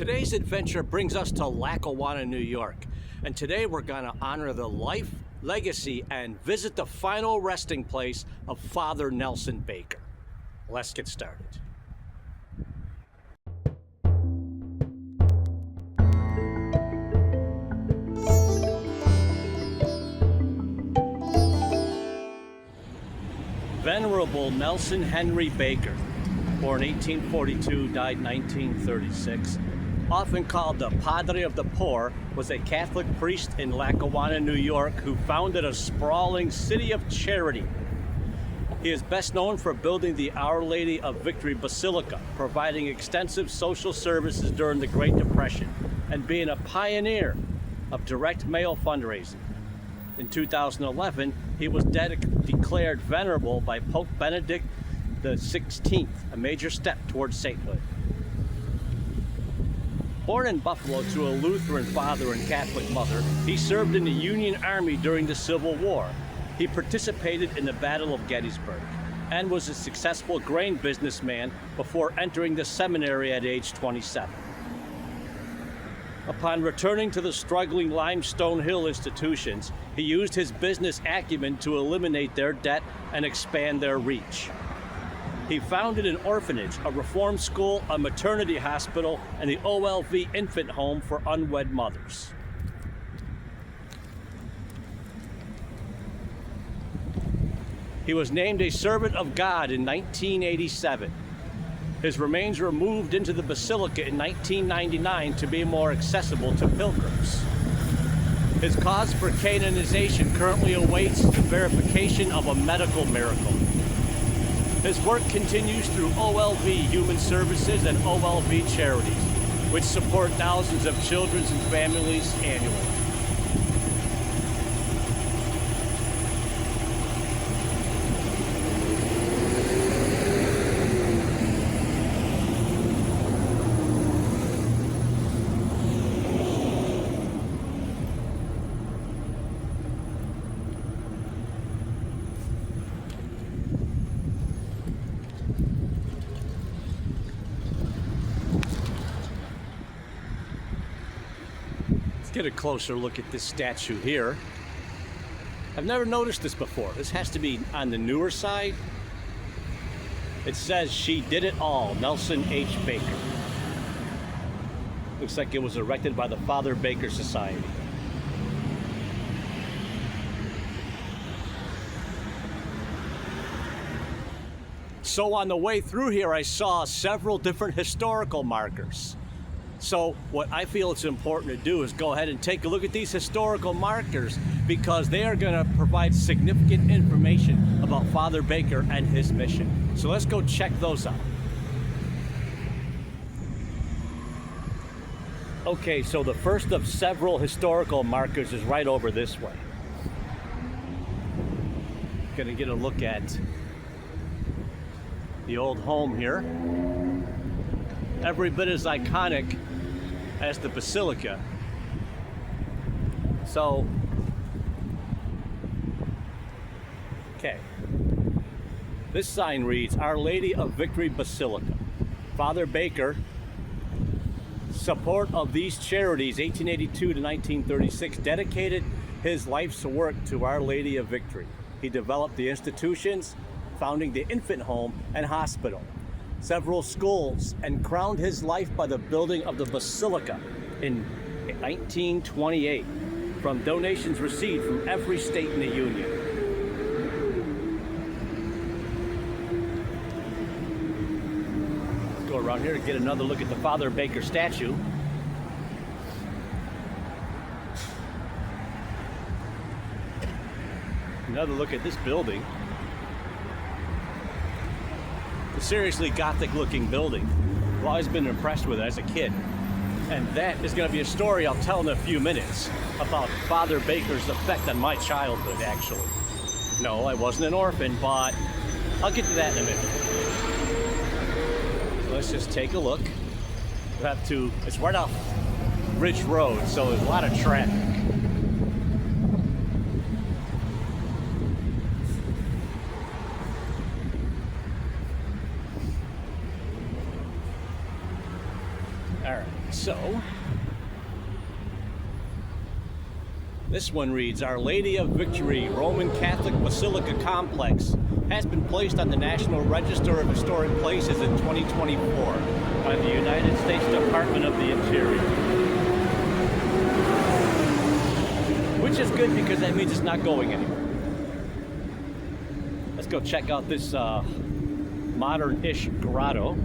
Today's adventure brings us to Lackawanna, New York, and today we're going to honor the life, legacy, and visit the final resting place of Father Nelson Baker. Let's get started. Venerable Nelson Henry Baker, born 1842, died 1936, often called the Padre of the Poor, was a Catholic priest in Lackawanna, New York, who founded a sprawling city of charity. He is best known for building the Our Lady of Victory Basilica, providing extensive social services during the Great Depression, and being a pioneer of direct mail fundraising. In 2011, he was declared venerable by Pope Benedict XVI, a major step towards sainthood. Born in Buffalo to a Lutheran father and Catholic mother, he served in the Union Army during the Civil War. He participated in the Battle of Gettysburg and was a successful grain businessman before entering the seminary at age 27. Upon returning to the struggling Limestone Hill institutions, he used his business acumen to eliminate their debt and expand their reach. He founded an orphanage, a reform school, a maternity hospital, and the OLV infant home for unwed mothers. He was named a servant of God in 1987. His remains were moved into the Basilica in 1999 to be more accessible to pilgrims. His cause for canonization currently awaits the verification of a medical miracle. His work continues through OLV Human Services and OLV Charities, which support thousands of children and families annually. Get a closer look at this statue here. I've never noticed this before. This has to be on the newer side. It says, "She did it all, Nelson H. Baker." Looks like it was erected by the Father Baker Society. So on the way through here, I saw several different historical markers. So what I feel it's important to do is go ahead and take a look at these historical markers, because they are going to provide significant information about Father Baker and his mission. So let's go check those out. Okay, so the first of several historical markers is right over this way. Going to get a look at the old home here. Every bit as iconic as the Basilica. So, okay. This sign reads, Our Lady of Victory Basilica. Father Baker, support of these charities, 1882 to 1936, dedicated his life's work to Our Lady of Victory. He developed the institutions, founding the infant home and hospital, several schools, and crowned his life by the building of the Basilica in 1928 from donations received from every state in the Union. Let's go around here to get another look at the Father Baker statue. Another look at this building. Seriously Gothic looking building. I've always been impressed with it as a kid. And that is going to be a story I'll tell in a few minutes about Father Baker's effect on my childhood, actually. No, I wasn't an orphan, but I'll get to that in a minute. So let's just take a look. We'll have to, it's right off Ridge Road, so there's a lot of traffic. Alright, so this one reads, Our Lady of Victory Roman Catholic Basilica Complex has been placed on the National Register of Historic Places in 2024 by the United States Department of the Interior. Which is good because that means it's not going anywhere. Let's go check out this modern-ish grotto.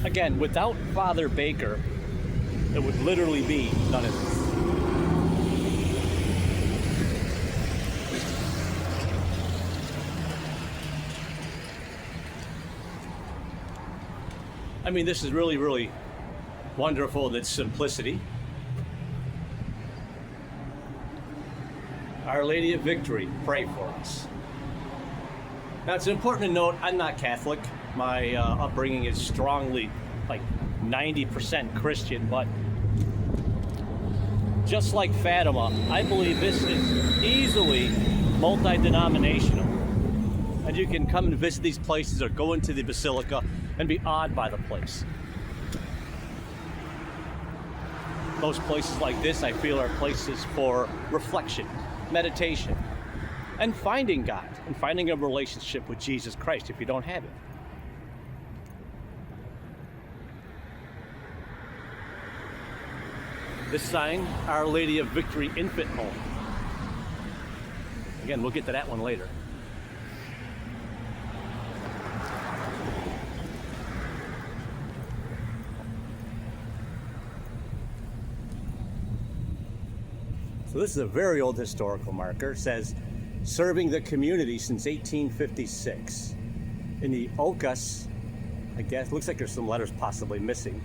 Again, without Father Baker, it would literally be none of this. I mean, this is really, really wonderful in its simplicity. Our Lady of Victory, pray for us. Now, it's important to note, I'm not Catholic. My upbringing is strongly, like 90% Christian, but just like Fatima, I believe this is easily multi-denominational. And you can come and visit these places or go into the basilica and be awed by the place. Most places like this, I feel, are places for reflection, meditation, and finding God, and finding a relationship with Jesus Christ if you don't have it. This sign, Our Lady of Victory Infant Home. Again, we'll get to that one later. So this is a very old historical marker. It says, serving the community since 1856. In the Ocas, I guess, looks like there's some letters possibly missing,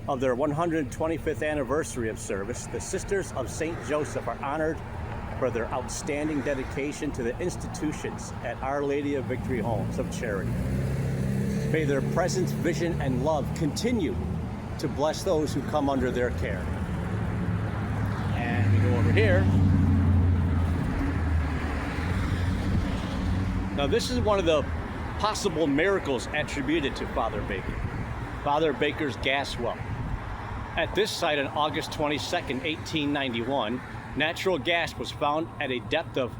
of their 125th anniversary of service, the Sisters of St. Joseph are honored for their outstanding dedication to the institutions at Our Lady of Victory Homes of Charity. May their presence, vision, and love continue to bless those who come under their care. And we go over here. Now, this is one of the possible miracles attributed to Father Baker. Father Baker's gas well. At this site on August 22nd, 1891, natural gas was found at a depth of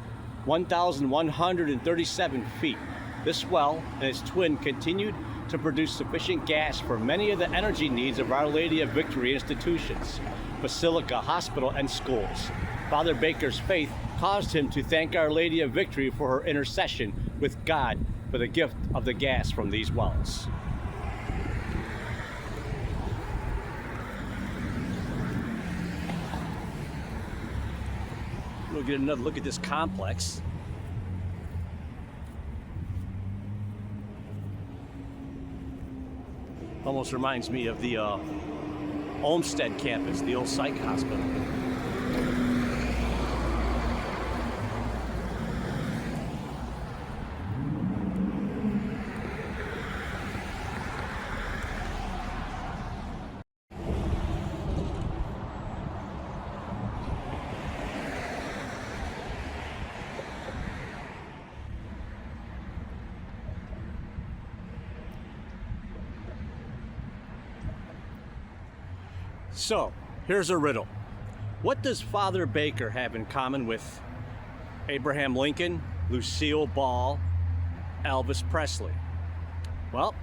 1,137 feet. This well and its twin continued to produce sufficient gas for many of the energy needs of Our Lady of Victory institutions, basilica, hospital, and schools. Father Baker's faith caused him to thank Our Lady of Victory for her intercession with God for the gift of the gas from these wells. We'll get another look at this complex. Almost reminds me of the Olmsted campus, the old psych hospital. So, here's a riddle. What does Father Baker have in common with Abraham Lincoln, Lucille Ball, Elvis Presley? Well,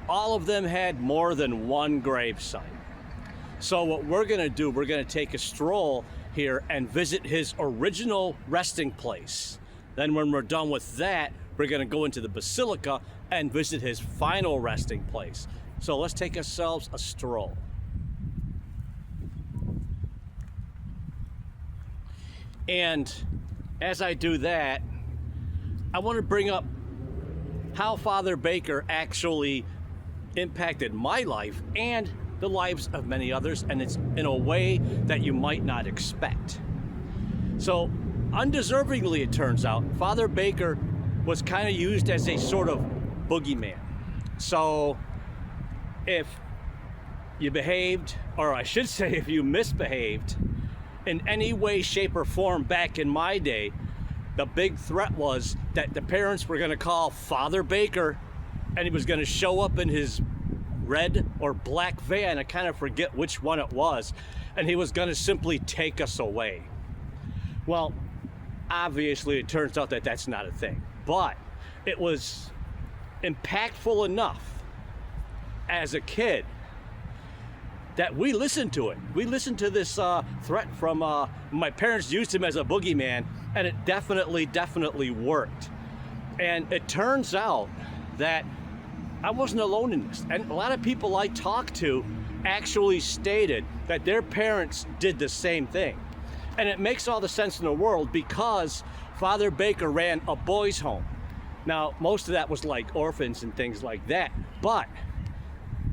all of them had more than one gravesite. So what we're gonna do, we're gonna take a stroll here and visit his original resting place. Then when we're done with that, we're gonna go into the basilica and visit his final resting place. So let's take ourselves a stroll. And as I do that, I want to bring up how Father Baker actually impacted my life and the lives of many others, and it's in a way that you might not expect. So, undeservingly, it turns out, Father Baker was kind of used as a sort of boogeyman. So, if you behaved, or I should say if you misbehaved in any way, shape, or form back in my day, the big threat was that the parents were going to call Father Baker and he was going to show up in his red or black van. I kind of forget which one it was, and he was going to simply take us away. Well, obviously it turns out that that's not a thing, but it was impactful enough as a kid that we listened to it. We listened to this threat from my parents. Used him as a boogeyman, and it definitely worked. And it turns out that I wasn't alone in this. And a lot of people I talked to actually stated that their parents did the same thing. And it makes all the sense in the world, because Father Baker ran a boys' home. Now, most of that was like orphans and things like that, but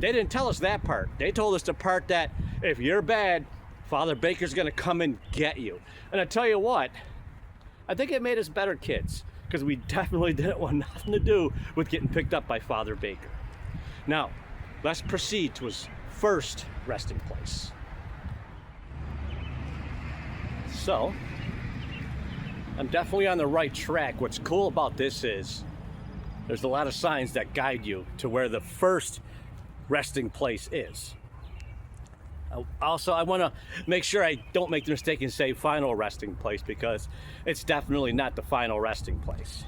they didn't tell us that part. They told us the part that if you're bad, Father Baker's gonna come and get you. And I tell you what, I think it made us better kids, because we definitely didn't want nothing to do with getting picked up by Father Baker. Now, let's proceed to his first resting place. So, I'm definitely on the right track. What's cool about this is there's a lot of signs that guide you to where the first resting place is. Also, I want to make sure I don't make the mistake and say final resting place, because it's definitely not the final resting place.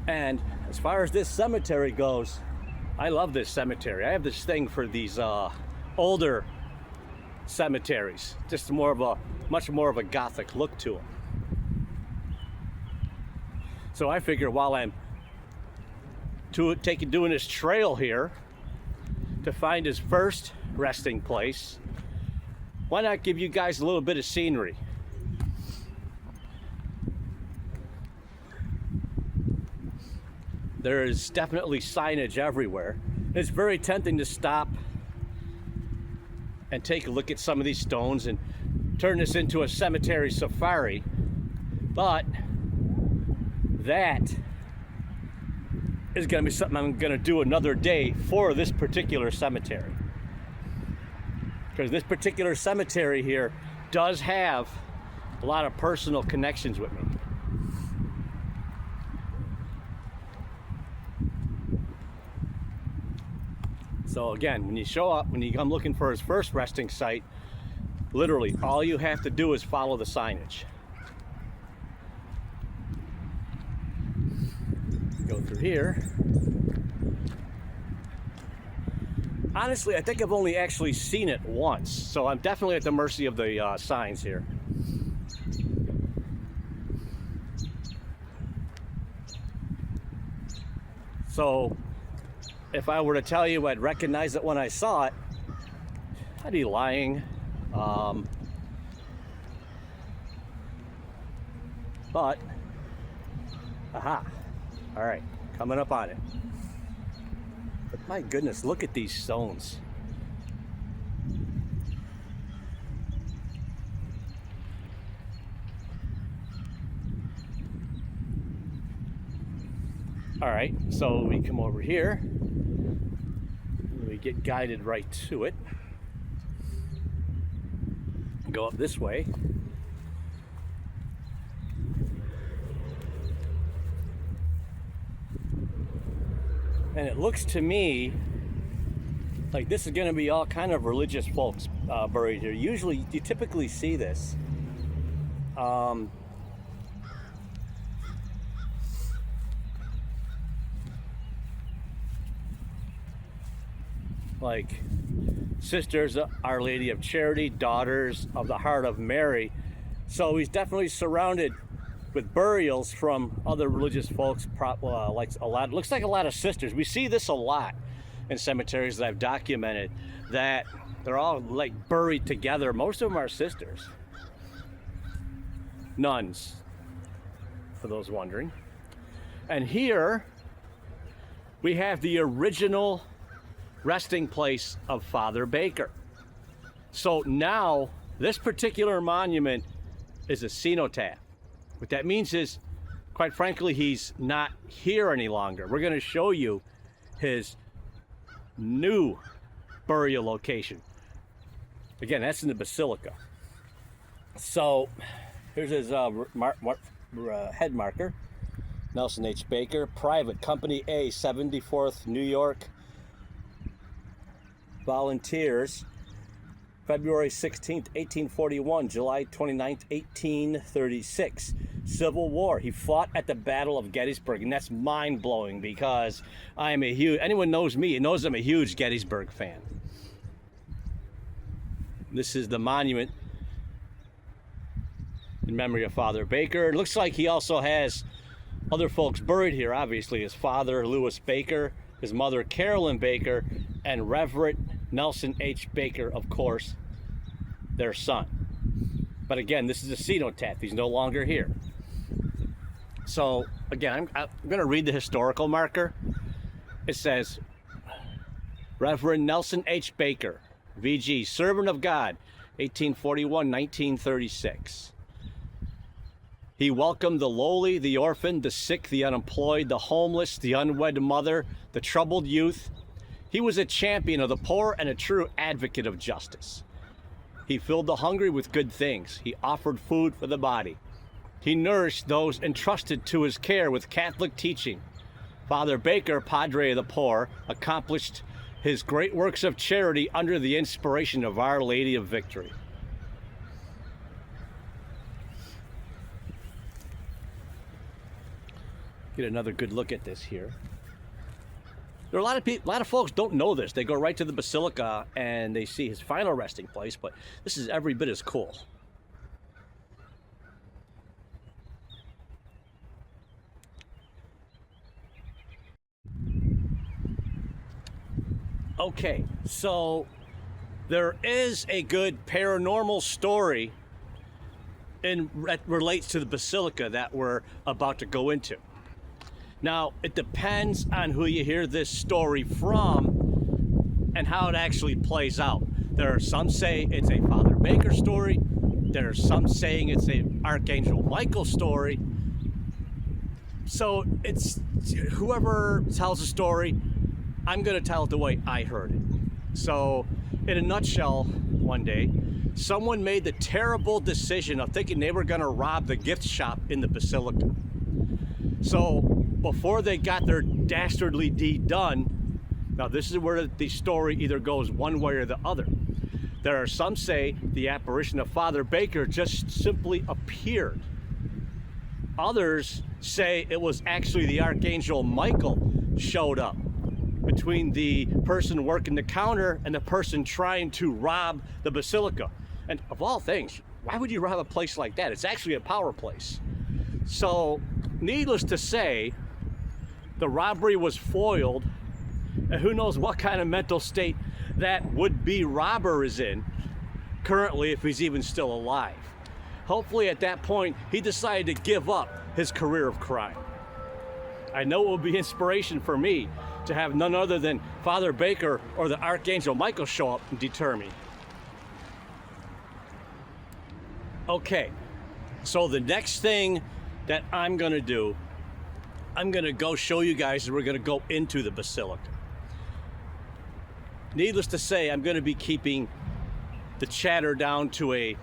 And as far as this cemetery goes, I love this cemetery. I have this thing for these older cemeteries, just much more of a gothic look to them. So I figure while I'm doing this trail here to find his first resting place, why not give you guys a little bit of scenery? There is definitely signage everywhere. It's very tempting to stop and take a look at some of these stones and turn this into a cemetery safari, but that is going to be something I'm going to do another day for this particular cemetery, because this particular cemetery here does have a lot of personal connections with me. So again, when you show up, when you come looking for his first resting site, literally all you have to do is follow the signage. Go through here. Honestly, I think I've only actually seen it once, so I'm definitely at the mercy of the signs here. So if I were to tell you I'd recognize it when I saw it, I'd be lying. But, aha, all right, coming up on it. But my goodness, look at these stones. All right, so we come over here, and we get guided right to it. Go up this way. And it looks to me like this is going to be all kind of religious folks buried here. Usually, you typically see this. Like Sisters of Our Lady of Charity, Daughters of the Heart of Mary. So he's definitely surrounded with burials from other religious folks, like a lot. Looks like a lot of sisters. We see this a lot in cemeteries that I've documented, that they're all like buried together. Most of them are sisters, nuns, for those wondering. And here we have the original resting place of Father Baker. So now this particular monument is a cenotaph. What that means is, quite frankly, he's not here any longer. We're going to show you his new burial location. Again, that's in the basilica. So here's his head marker. Nelson H. Baker, Private Company A, 74th New York Volunteers, February 16th, 1841, July 29th, 1836. Civil War. He fought at the Battle of Gettysburg, and that's mind-blowing because I am a huge, anyone knows me, knows I'm a huge Gettysburg fan. This is the monument in memory of Father Baker. It looks like he also has other folks buried here, obviously. His father, Lewis Baker, his mother, Carolyn Baker, and Reverend Nelson H. Baker, of course, their son. But again, this is a cenotaph. He's no longer here. So, again, I'm going to read the historical marker. It says, Reverend Nelson H. Baker, VG, servant of God, 1841-1936. He welcomed the lowly, the orphan, the sick, the unemployed, the homeless, the unwed mother, the troubled youth. He was a champion of the poor and a true advocate of justice. He filled the hungry with good things. He offered food for the body. He nourished those entrusted to his care with Catholic teaching. Father Baker, Padre of the Poor, accomplished his great works of charity under the inspiration of Our Lady of Victory. Get another good look at this here. There are a lot of people, a lot of folks don't know this. They go right to the Basilica and they see his final resting place, but this is every bit as cool. Okay, so there is a good paranormal story that relates to the Basilica that we're about to go into. Now, it depends on who you hear this story from and how it actually plays out. There are some say it's a Father Baker story. There are some saying it's an Archangel Michael story. So it's whoever tells the story, I'm going to tell it the way I heard it. So, in a nutshell, one day, someone made the terrible decision of thinking they were going to rob the gift shop in the Basilica. So, before they got their dastardly deed done, now this is where the story either goes one way or the other. There are some say the apparition of Father Baker just simply appeared. Others say it was actually the Archangel Michael showed up between the person working the counter and the person trying to rob the Basilica. And of all things, why would you rob a place like that? It's actually a power place. So, needless to say, the robbery was foiled, and who knows what kind of mental state that would-be robber is in currently, if he's even still alive. Hopefully at that point, he decided to give up his career of crime. I know it will be inspiration for me to have none other than Father Baker or the Archangel Michael show up and deter me. Okay, so the next thing that I'm gonna do, I'm gonna go show you guys that we're gonna go into the Basilica. Needless to say, I'm gonna be keeping the chatter down to a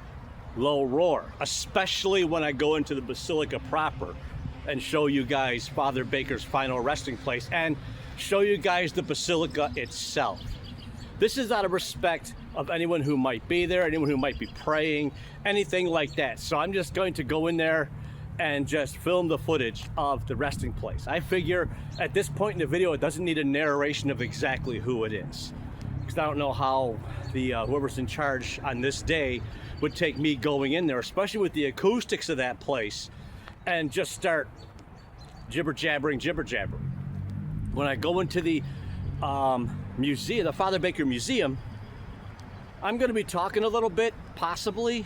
low roar, especially when I go into the Basilica proper and show you guys Father Baker's final resting place and show you guys the Basilica itself. This is out of respect of anyone who might be there, anyone who might be praying, anything like that. So I'm just going to go in there and just film the footage of the resting place. I figure at this point in the video, it doesn't need a narration of exactly who it is, because I don't know how the whoever's in charge on this day would take me going in there, especially with the acoustics of that place, and just start jibber-jabbering. When I go into the museum, the Father Baker Museum, I'm going to be talking a little bit, possibly.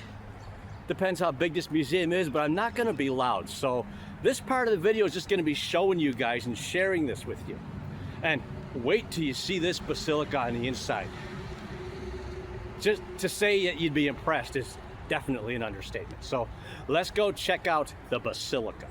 Depends how big this museum is, but I'm not going to be loud. So this part of the video is just going to be showing you guys and sharing this with you. And wait till you see this Basilica on the inside. Just to say that you'd be impressed is definitely an understatement. So let's go check out the Basilica.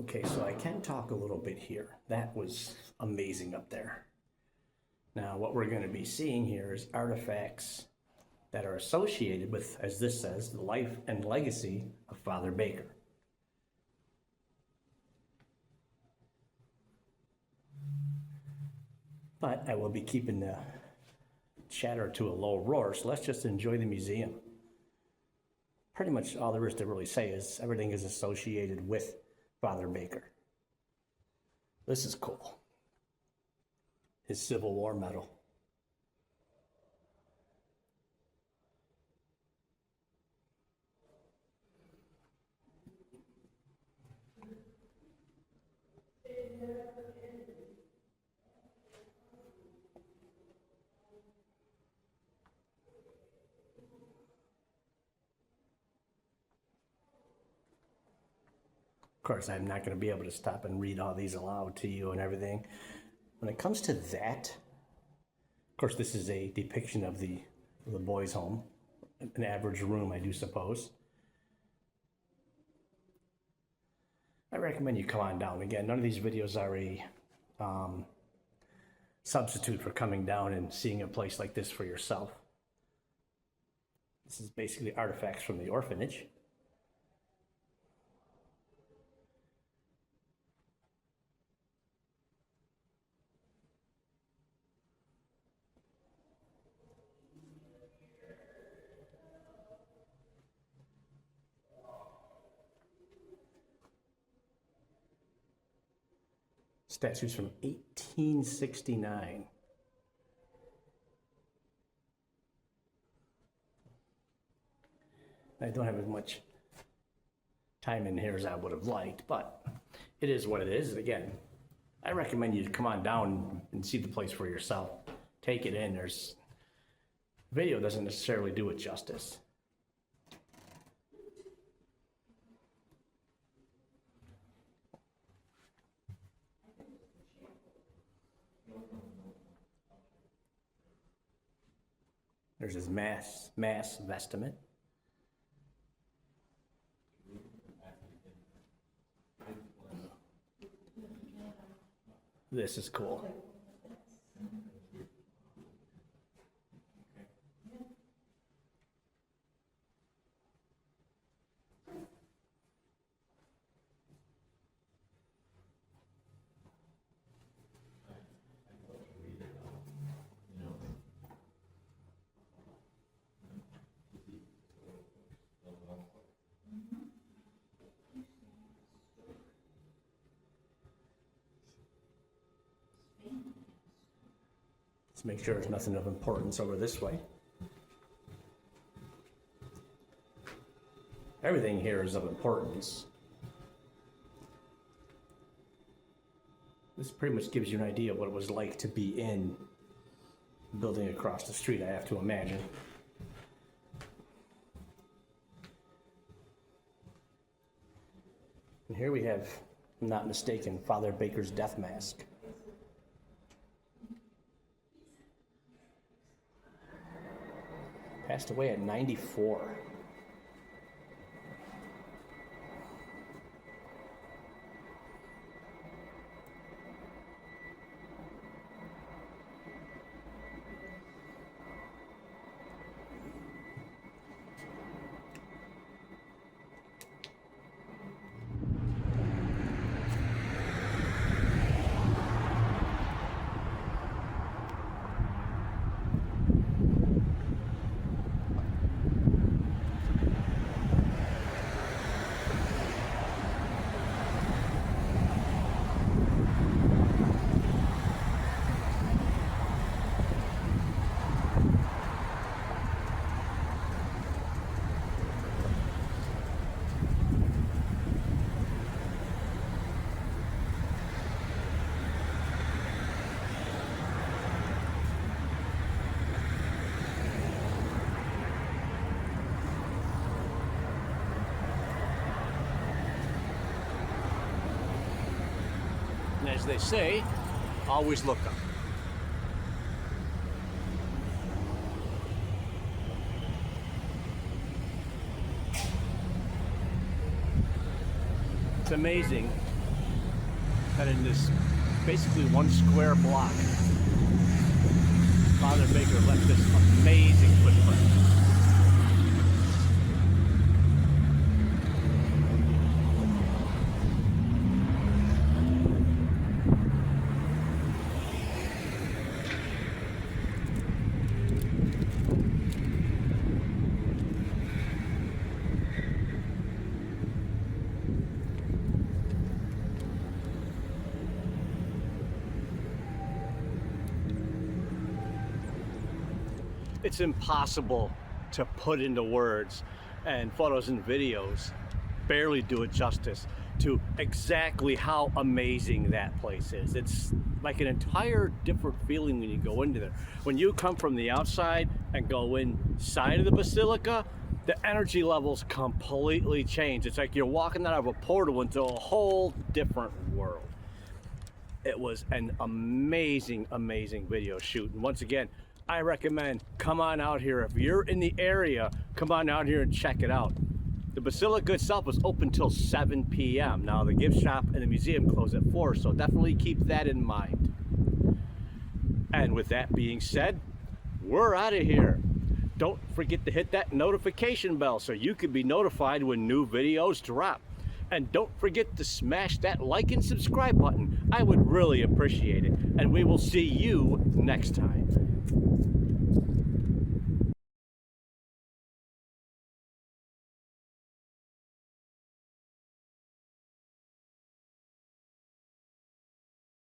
Okay, so I can talk a little bit here. That was amazing up there. Now, what we're going to be seeing here is artifacts that are associated with, as this says, the life and legacy of Father Baker. But I will be keeping the chatter to a low roar, so let's just enjoy the museum. Pretty much all there is to really say is everything is associated with Father Baker. This is cool. His Civil War medal. Of course, I'm not going to be able to stop and read all these aloud to you and everything. When it comes to that, of course, this is a depiction of the boys' home, an average room, I do suppose. I recommend you come on down. Again, none of these videos are a substitute for coming down and seeing a place like this for yourself. This is basically artifacts from the orphanage. Statues from 1869. I don't have as much time in here as I would have liked, but it is what it is. And again, I recommend you to come on down and see the place for yourself. Take it in. Video doesn't necessarily do it justice. There's his mass vestment. This is cool. Let's make sure there's nothing of importance over this way. Everything here is of importance. This pretty much gives you an idea of what it was like to be in the building across the street, I have to imagine. And here we have, if I'm not mistaken, Father Baker's death mask. Passed away at 94. And as they say, always look up. It's amazing that in this basically 1 square block, Father Baker left this amazing footprint. It's impossible to put into words, and photos and videos barely do it justice to exactly how amazing that place is. It's like an entire different feeling when you go into there. When you come from the outside and go inside of the basilica, the energy levels completely change. It's like you're walking out of a portal into a whole different world. It was an amazing, amazing video shoot. And once again, I recommend come on out here. If you're in the area, come on out here and check it out. The basilica itself was open till 7 p.m. Now the gift shop and the museum close at 4, so definitely keep that in mind. And with that being said, we're out of here. Don't forget to hit that notification bell so you can be notified when new videos drop. And don't forget to smash that like and subscribe button. I would really appreciate it. And we will see you next time.